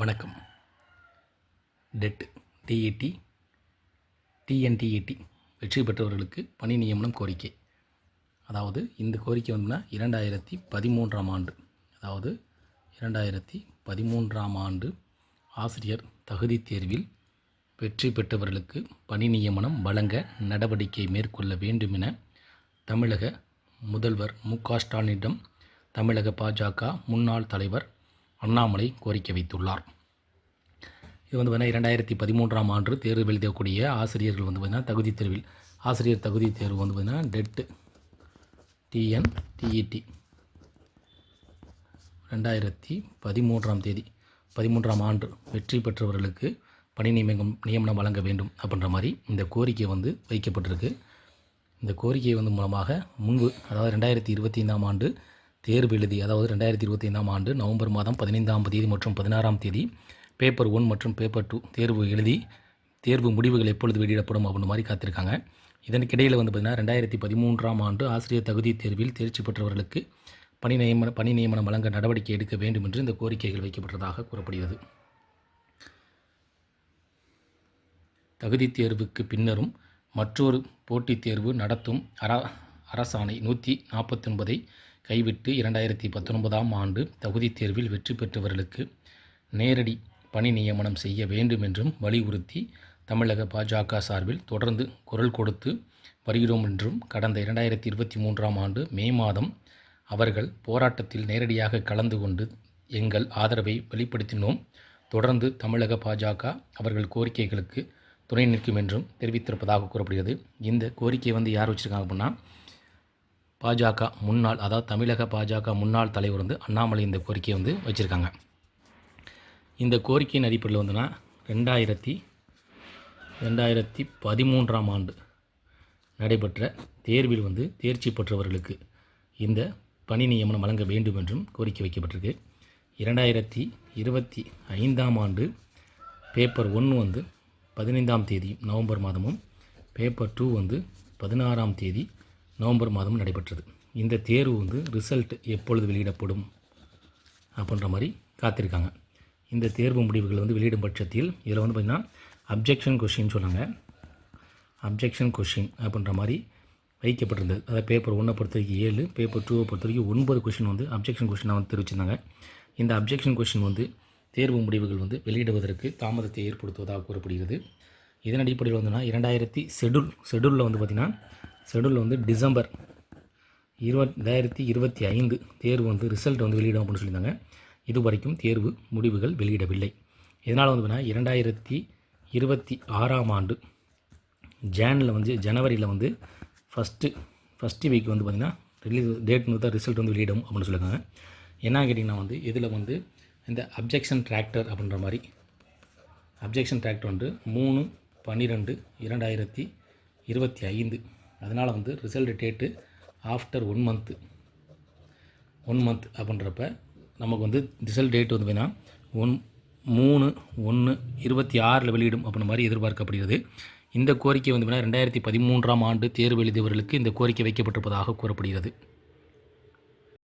வணக்கம். Dead TET TNTET வெற்றி பெற்றவர்களுக்கு பணி நியமனம் கோரிக்கை. அதாவது இந்த கோரிக்கை வந்துன்னா 2013ஆம் ஆண்டு, அதாவது 2013ஆம் ஆண்டு ஆசிரியர் தகுதி தேர்வில் வெற்றி பெற்றவர்களுக்கு பணி நியமனம் வழங்க நடவடிக்கை மேற்கொள்ள வேண்டும் என தமிழக முதல்வர் மு.க.ஸ்டாலினிடம் தமிழக பாஜக முன்னாள் தலைவர் அண்ணாமலை கோரிக்கை வைத்துள்ளார். இது வந்து பார்த்தீங்கன்னா 2013ஆம் ஆண்டு தேர்வு எழுதக்கூடிய ஆசிரியர்கள் வந்து பார்த்தீங்கன்னா தகுதி தேர்வில் ஆசிரியர் தகுதி தேர்வு வந்து பார்த்தீங்கன்னா டெட் டிஎன்டிஇடி 2013ஆம் ஆண்டு வெற்றி பெற்றவர்களுக்கு பணி நியமனம் வழங்க வேண்டும் அப்படின்ற மாதிரி இந்த கோரிக்கை வந்து வைக்கப்பட்டிருக்கு. இந்த கோரிக்கை வந்து மூலமாக முன்பு, அதாவது 2025ஆம் ஆண்டு தேர்வு எழுதி, அதாவது 2025ஆம் ஆண்டு நவம்பர் மாதம் 15ஆம் தேதி மற்றும் 16ஆம் தேதி பேப்பர் 1 மற்றும் பேப்பர் 2 தேர்வு எழுதி தேர்வு முடிவுகள் எப்பொழுது வெளியிடப்படும் அப்படின்ற மாதிரி காத்திருக்காங்க. இதற்கிடையில் வந்து பார்த்திங்கன்னா 2013ஆம் ஆண்டு ஆசிரியர் தகுதி தேர்வில் தேர்ச்சி பெற்றவர்களுக்கு பணி நியமனம் வழங்க நடவடிக்கை எடுக்க வேண்டும் என்று இந்த கோரிக்கைகள் வைக்கப்பட்டதாக கூறப்படுகிறது. தகுதி தேர்வுக்கு பின்னரும் மற்றொரு போட்டித் தேர்வு நடத்தும் அரசாணை 149ஐ கைவிட்டு 2019ஆம் ஆண்டு தகுதி தேர்வில் வெற்றி பெற்றவர்களுக்கு நேரடி பணி நியமனம் செய்ய வேண்டும் என்றும் வலியுறுத்தி தமிழக பாஜக சார்பில் தொடர்ந்து குரல் கொடுத்து வருகிறோம் என்றும் கடந்த 2023ஆம் ஆண்டு மே மாதம் அவர்கள் போராட்டத்தில் நேரடியாக கலந்து கொண்டு எங்கள் ஆதரவை வெளிப்படுத்தினோம். தொடர்ந்து தமிழக பாஜக அவர்கள் கோரிக்கைகளுக்கு துணை நிற்கும் என்றும் தெரிவித்திருப்பதாக கூறப்படுகிறது. இந்த கோரிக்கையை வந்து யார் வச்சுருக்காங்க அப்படின்னா பாஜக முன்னாள், அதாவது தமிழக பாஜக முன்னாள் தலைவர் வந்து அண்ணாமலை இந்த கோரிக்கையை வந்து வச்சுருக்காங்க. இந்த கோரிக்கையின் அடிப்படையில் வந்துன்னா 2013ஆம் ஆண்டு நடைபெற்ற தேர்வில் வந்து தேர்ச்சி பெற்றவர்களுக்கு இந்த பணி நியமனம் வழங்க வேண்டும் என்றும் கோரிக்கை வைக்கப்பட்டிருக்கு. 2025ஆம் ஆண்டு பேப்பர் 1 வந்து 15ஆம் தேதி நவம்பர் மாதமும், பேப்பர் 2 வந்து 16ஆம் தேதி நவம்பர் மாதமும் நடைபெற்றது. இந்த தேர்வு வந்து ரிசல்ட் எப்பொழுது வெளியிடப்படும் அப்படின்ற மாதிரி காத்திருக்காங்க. இந்த தேர்வு முடிவுகள் வந்து வெளியிடும் பட்சத்தில் இதில் வந்து பார்த்திங்கன்னா அப்ஜெக்ஷன் கொஷின் சொன்னாங்க. அப்ஜெக்ஷன் கொஷின் அப்படின்ற மாதிரி வைக்கப்பட்டிருந்தது. அதாவது பேப்பர் 1 பொறுத்த வரைக்கும் 7, பேப்பர் 2 பொறுத்த வரைக்கும் 9 கொஷின் வந்து அப்ஜெக்ஷன் கொஷினாக வந்து தெரிவிச்சிருந்தாங்க. இந்த அப்ஜெக்ஷன் கொஷின் வந்து தேர்வு முடிவுகள் வந்து வெளியிடுவதற்கு தாமதத்தை ஏற்படுத்துவதாக கூறப்படுகிறது. இதன் அடிப்படையில் வந்துன்னா ஷெடியூலில் வந்து பார்த்திங்கன்னா ஷெடியூலில் வந்து டிசம்பர் 2025 தேர்வு வந்து ரிசல்ட் வந்து வெளியிடும் அப்படின்னு சொல்லியிருந்தாங்க. இது வரைக்கும் தேர்வு முடிவுகள் வெளியிடவில்லை. இதனால் வந்து பார்த்திங்கன்னா 2026ஆம் ஆண்டு ஜனவரியில் வந்து ஃபஸ்ட்டு வீக் வந்து பார்த்திங்கன்னா டேட் தான் ரிசல்ட் வந்து வெளியிடும் அப்படின்னு சொல்லியிருக்காங்க. என்ன கேட்டிங்கன்னா வந்து இதில் வந்து இந்த அப்ஜெக்ஷன் டிராக்டர் அப்படின்ற மாதிரி அப்ஜெக்ஷன் டிராக்டர் வந்து 3/12/2025, அதனால் வந்து ரிசல்ட் டேட்டு ஆஃப்டர் 1 மந்த் அப்படின்றப்ப நமக்கு வந்து ரிசல்ட் டேட் வந்து பார்த்திங்கன்னா 3/1/26 வெளியிடும் அப்படின்ற மாதிரி எதிர்பார்க்கப்படுகிறது. இந்த கோரிக்கை வந்து பார்த்திங்கன்னா 2013ஆம் ஆண்டு தேர்வு எழுதியவர்களுக்கு இந்த கோரிக்கை வைக்கப்பட்டிருப்பதாக கூறப்படுகிறது.